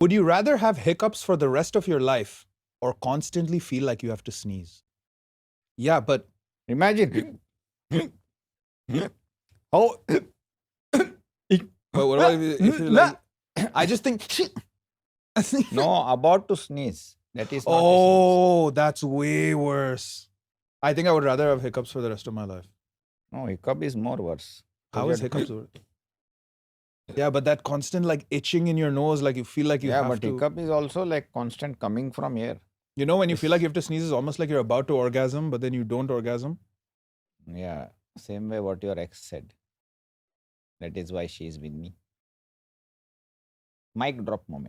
Would you rather have hiccups for the rest of your life or constantly feel like you have to sneeze? Yeah, but Imagine. oh, but what about if you're like, I just think, No, about to sneeze. That is not a sneeze. oh, that's way worse. I think I would rather have hiccups for the rest of my life. No, hiccup is more worse. How is hiccups worse? Yeah, but that constant like itching in your nose, like you feel like you Yeah, have but to. hiccup is also like constant coming from here. You know, when you feel like This- you have to sneeze, it's almost like you're about to orgasm, but then you don't orgasm. Yeah, same way what your ex said. That is why she is with me. Mic drop moment.